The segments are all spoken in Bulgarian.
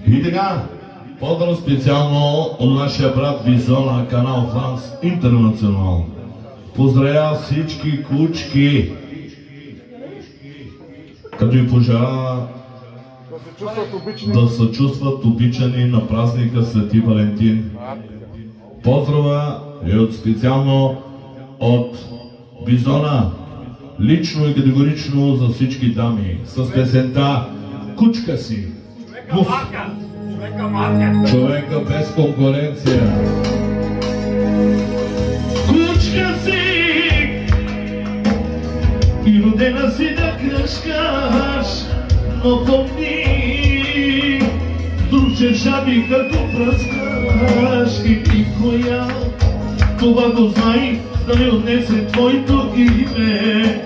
И така, поздрав специално от нашия брат Бизона, канал Франс Интернационал. Поздравя всички кучки, като ви пожелава да се чувстват обичани на празника Свети Валентин. Поздрава е от специално от Бизона, лично и категорично за всички дами, с песента "Кучка си". Човека без конкуренция. Кучка си и родена си да кръшкаш, но помни, друг шаби като пръскаш и никоя. Това го знай, да не отнесе твоето име,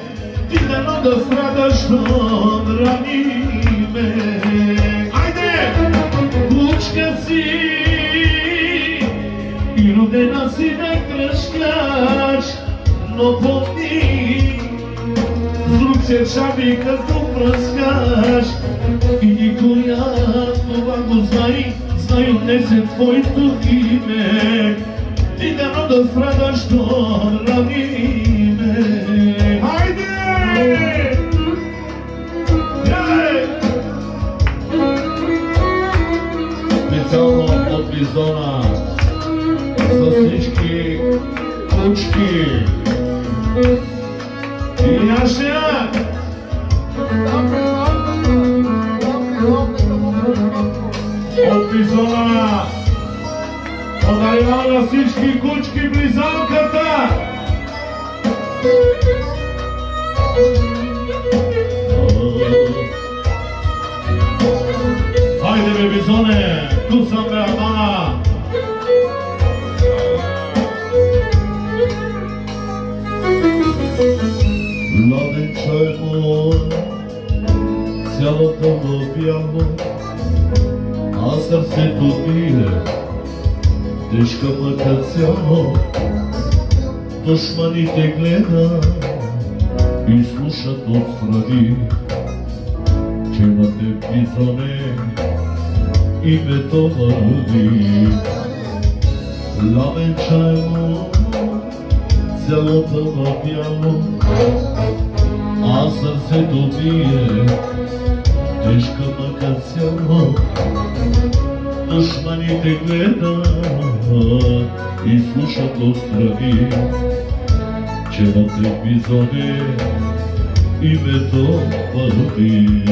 ти дано да страдаш, но рани ме. Айде! Кучка си и родена си да кръшкаш, но помни, с друг шаби като пръскаш и никоя. Това го знай, знай отнесе твоето име, ти дано да страдаш, но рани ме. Хайде! Специално от Бизона за всички кучки. И нашия от Бизона подарява на всички кучки близалката. Хайде бе, Бизоне, тук съм бе, Амана. Младенчо е мой, цялото му бяло, а сърцето ми е тежка мъка цяло. Душманите гледа и слушат отстрани, че на теб, Бизоне, името върви. Ламенча е мой, цялото на бяло, а сърцето ми е тежка мъка цяло. Душманите гледат и слушат отстрани, че на теб, Бизоне, името върви.